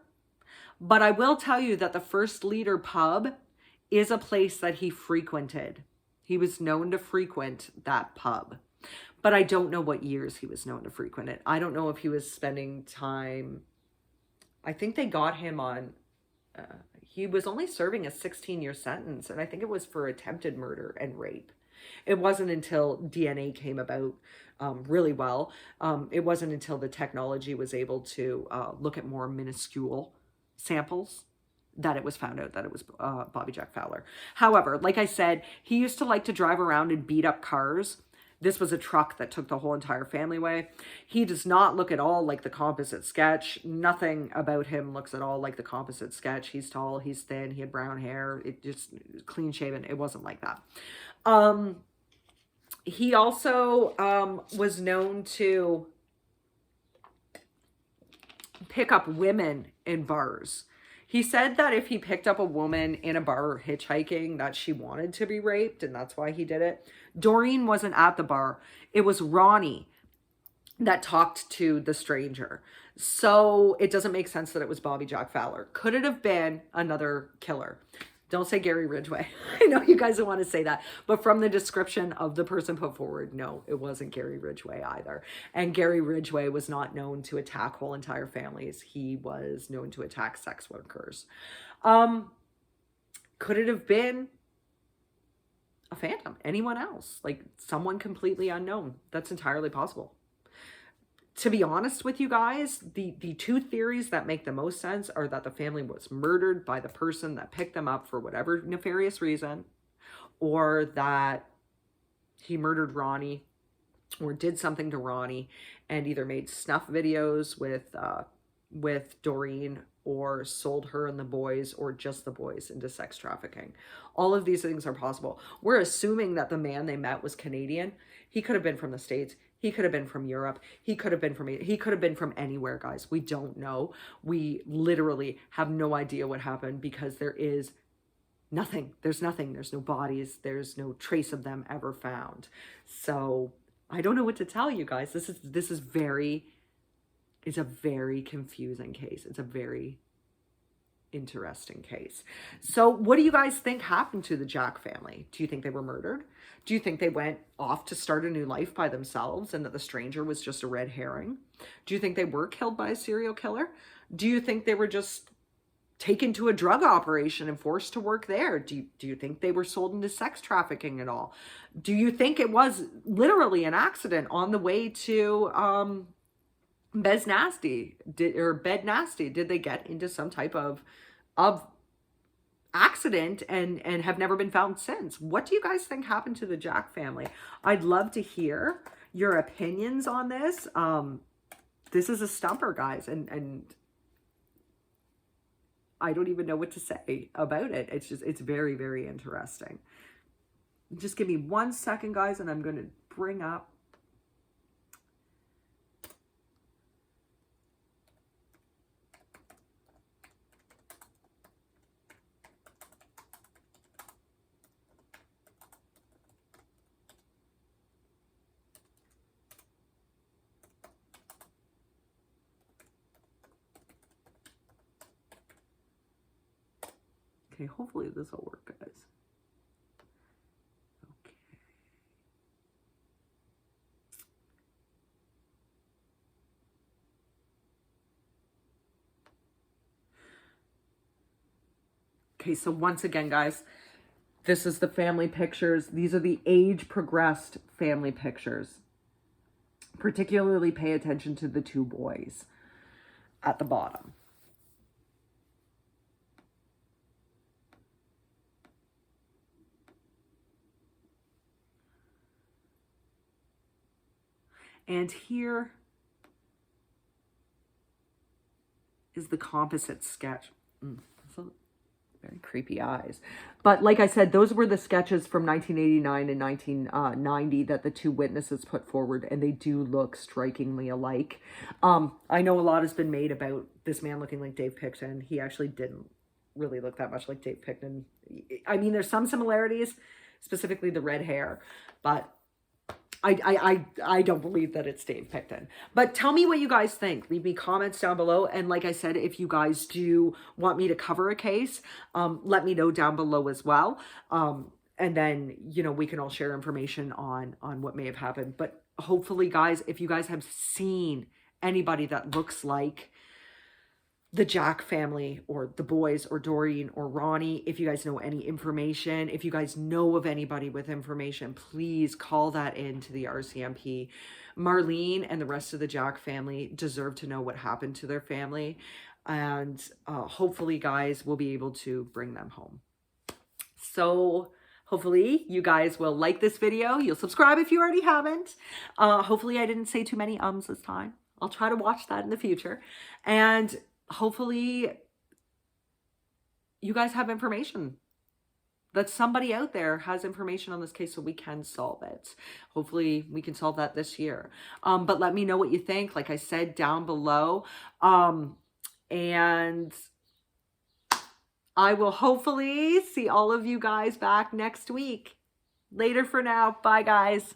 but I will tell you that the First Leader pub is a place that he frequented. He was known to frequent that pub, but I don't know what years he was known to frequent it. I don't know if he was spending time. I think they got him on, he was only serving a 16-year sentence, and I think it was for attempted murder and rape. It wasn't until DNA came about really well. It wasn't until the technology was able to look at more minuscule samples that it was found out that it was Bobby Jack Fowler. However, like I said, he used to like to drive around and beat up cars. This was a truck that took the whole entire family away. He does not look at all like the composite sketch. Nothing about him looks at all like the composite sketch. He's tall, he's thin, he had brown hair. It just clean shaven. It wasn't like that. He also was known to pick up women in bars. He said that if he picked up a woman in a bar hitchhiking, that she wanted to be raped, and that's why he did it. Doreen wasn't at the bar. It was Ronnie that talked to the stranger. So it doesn't make sense that it was Bobby Jack Fowler. Could it have been another killer? Don't say Gary Ridgway. I know you guys don't want to say that, but from the description of the person put forward, no, it wasn't Gary Ridgway either. And Gary Ridgway was not known to attack whole entire families. He was known to attack sex workers. Could it have been a phantom? Anyone else? Like someone completely unknown? That's entirely possible. To be honest with you guys, the two theories that make the most sense are that the family was murdered by the person that picked them up for whatever nefarious reason, or that he murdered Ronnie or did something to Ronnie and either made snuff videos with Doreen or sold her and the boys or just the boys into sex trafficking. All of these things are possible. We're assuming that the man they met was Canadian. He could have been from the States. He could have been from Europe. He could have been from anywhere, guys. We don't know. We literally have no idea what happened because there is nothing. There's nothing. There's no bodies. There's no trace of them ever found. So I don't know what to tell you guys. It's a very confusing case. It's a very interesting case. So what do you guys think happened to the Jack family? Do you think they were murdered? Do you think they went off to start a new life by themselves and that the stranger was just a red herring? Do you think they were killed by a serial killer? Do you think they were just taken to a drug operation and forced to work there? Do you think they were sold into sex trafficking at all? Do you think it was literally an accident on the way to Bed Nasty? Did they get into some type of accident and have never been found since? What do you guys think happened to the Jack family? I'd love to hear your opinions on this. This is a stumper, guys, and I don't even know what to say about it. It's very, very interesting. Just give me 1 second, guys, and I'm going to bring up okay, hopefully this will work, guys. Okay. Okay, so once again, guys, this is the family pictures. These are the age progressed family pictures. Particularly pay attention to the two boys at the bottom. And here is the composite sketch. So very creepy eyes. But like I said, those were the sketches from 1989 and 1990 that the two witnesses put forward, and they do look strikingly alike. I know a lot has been made about this man looking like Dave Picton. He actually didn't really look that much like Dave Picton. I mean, there's some similarities, specifically the red hair, but I don't believe that it's Dave Picton. But tell me what you guys think. Leave me comments down below. And like I said, if you guys do want me to cover a case, let me know down below as well. And then, you know, we can all share information on what may have happened. But hopefully, guys, if you guys have seen anybody that looks like the Jack family or the boys or Doreen or Ronnie, if you guys know any information, if you guys know of anybody with information, please call that in to the RCMP. Marlene and the rest of the Jack family deserve to know what happened to their family. And hopefully, guys, we'll be able to bring them home. So hopefully you guys will like this video. You'll subscribe if you already haven't. Hopefully I didn't say too many ums this time. I'll try to watch that in the future. And hopefully you guys have information, that somebody out there has information on this case so we can solve it. Hopefully we can solve that this year. But let me know what you think, like I said, down below. And I will hopefully see all of you guys back next week. Later for now. Bye, guys.